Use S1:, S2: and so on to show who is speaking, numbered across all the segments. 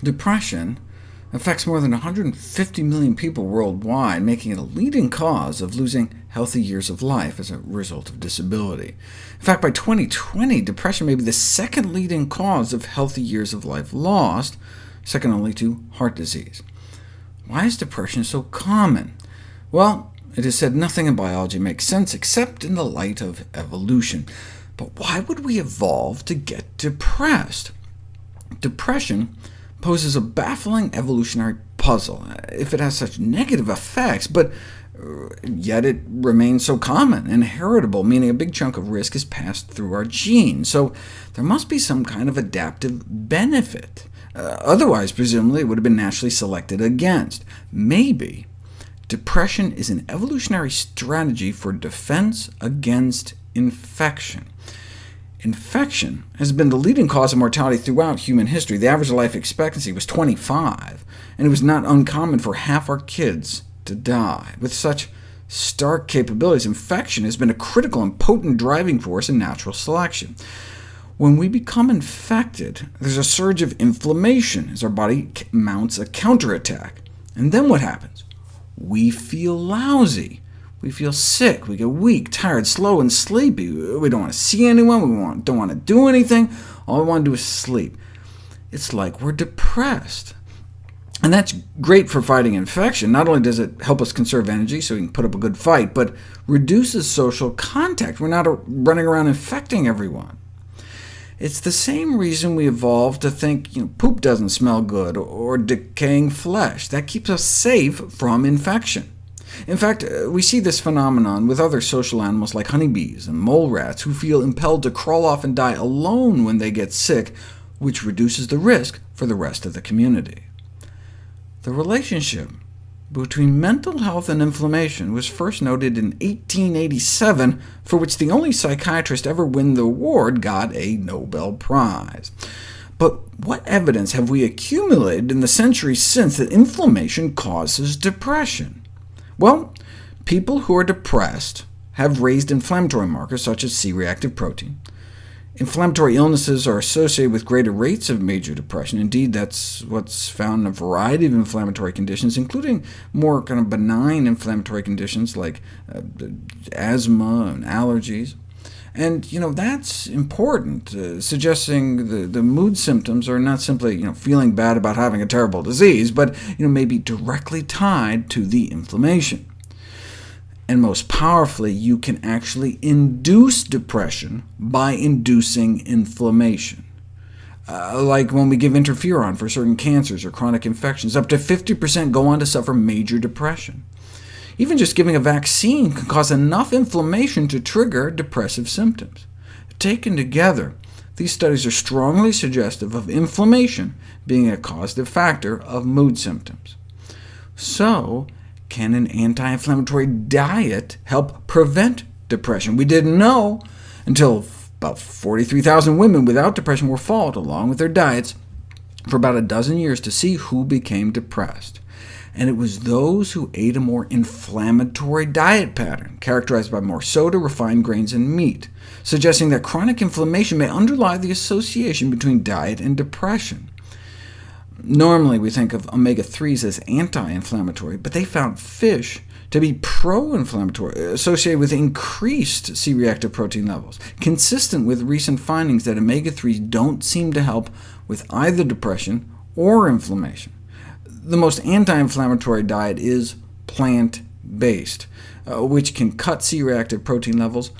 S1: Depression affects more than 150 million people worldwide, making it a leading cause of losing healthy years of life as a result of disability. In fact, by 2020, depression may be the second leading cause of healthy years of life lost, second only to heart disease. Why is depression so common? Well, it is said nothing in biology makes sense except in the light of evolution. But why would we evolve to get depressed? Depression poses a baffling evolutionary puzzle, if it has such negative effects, but yet it remains so common and heritable, meaning a big chunk of risk is passed through our genes. So there must be some kind of adaptive benefit. Otherwise, presumably, it would have been naturally selected against. Maybe depression is an evolutionary strategy for defense against infection. Infection has been the leading cause of mortality throughout human history. The average life expectancy was 25, and it was not uncommon for half our kids to die. With such stark capabilities, infection has been a critical and potent driving force in natural selection. When we become infected, there's a surge of inflammation as our body mounts a counterattack. And then what happens? We feel lousy. We feel sick, we get weak, tired, slow, and sleepy. We don't want to see anyone, we don't want to do anything. All we want to do is sleep. It's like we're depressed. And that's great for fighting infection. Not only does it help us conserve energy so we can put up a good fight, but reduces social contact. We're not running around infecting everyone. It's the same reason we evolved to think poop doesn't smell good, or decaying flesh. That keeps us safe from infection. In fact, we see this phenomenon with other social animals like honeybees and mole rats, who feel impelled to crawl off and die alone when they get sick, which reduces the risk for the rest of the community. The relationship between mental health and inflammation was first noted in 1887, for which the only psychiatrist ever win the award got a Nobel Prize. But what evidence have we accumulated in the centuries since that inflammation causes depression? Well, people who are depressed have raised inflammatory markers such as C-reactive protein. Inflammatory illnesses are associated with greater rates of major depression. Indeed, that's what's found in a variety of inflammatory conditions, including more kind of benign inflammatory conditions like asthma and allergies. And that's important, suggesting the mood symptoms are not simply feeling bad about having a terrible disease, but maybe directly tied to the inflammation. And most powerfully, you can actually induce depression by inducing inflammation. Like when we give interferon for certain cancers or chronic infections, up to 50% go on to suffer major depression. Even just giving a vaccine can cause enough inflammation to trigger depressive symptoms. Taken together, these studies are strongly suggestive of inflammation being a causative factor of mood symptoms. So, can an anti-inflammatory diet help prevent depression? We didn't know until about 43,000 women without depression were followed, along with their diets, for about a dozen years to see who became depressed. And it was those who ate a more inflammatory diet pattern, characterized by more soda, refined grains, and meat, suggesting that chronic inflammation may underlie the association between diet and depression. Normally, we think of omega-3s as anti-inflammatory, but they found fish to be pro-inflammatory, associated with increased C-reactive protein levels, consistent with recent findings that omega-3s don't seem to help with either depression or inflammation. The most anti-inflammatory diet is plant-based, which can cut C-reactive protein levels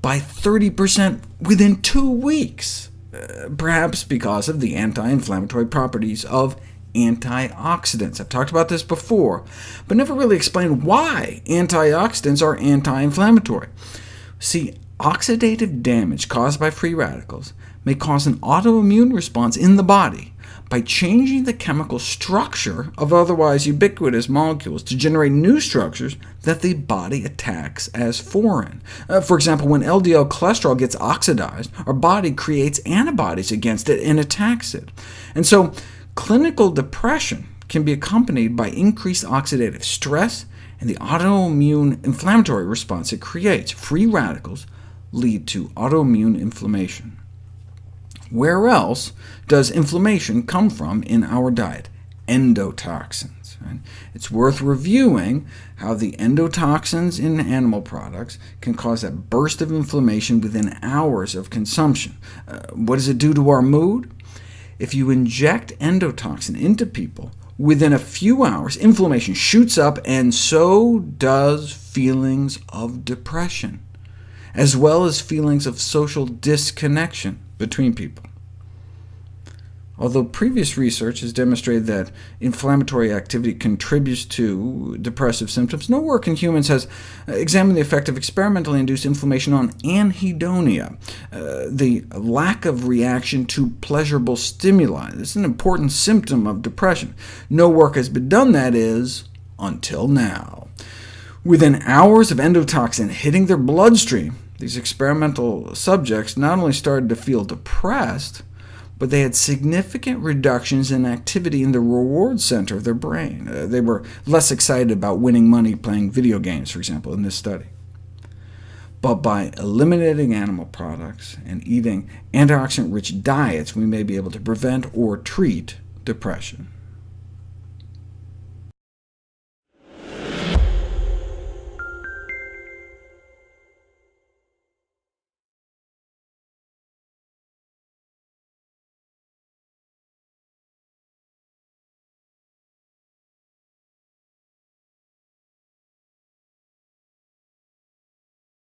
S1: by 30% within 2 weeks, perhaps because of the anti-inflammatory properties of antioxidants. I've talked about this before, but never really explained why antioxidants are anti-inflammatory. See, oxidative damage caused by free radicals may cause an autoimmune response in the body by changing the chemical structure of otherwise ubiquitous molecules to generate new structures that the body attacks as foreign. For example, when LDL cholesterol gets oxidized, our body creates antibodies against it and attacks it. And so clinical depression can be accompanied by increased oxidative stress and the autoimmune inflammatory response it creates. Free radicals lead to autoimmune inflammation. Where else does inflammation come from in our diet? Endotoxins. Right? It's worth reviewing how the endotoxins in animal products can cause a burst of inflammation within hours of consumption. What does it do to our mood? If you inject endotoxin into people, within a few hours, inflammation shoots up, and so does feelings of depression, as well as feelings of social disconnection between people. Although previous research has demonstrated that inflammatory activity contributes to depressive symptoms, no work in humans has examined the effect of experimentally induced inflammation on anhedonia, the lack of reaction to pleasurable stimuli. This is an important symptom of depression. No work has been done, that is, until now. Within hours of endotoxin hitting their bloodstream, these experimental subjects not only started to feel depressed, but they had significant reductions in activity in the reward center of their brain. They were less excited about winning money playing video games, for example, in this study. But by eliminating animal products and eating antioxidant-rich diets, we may be able to prevent or treat depression.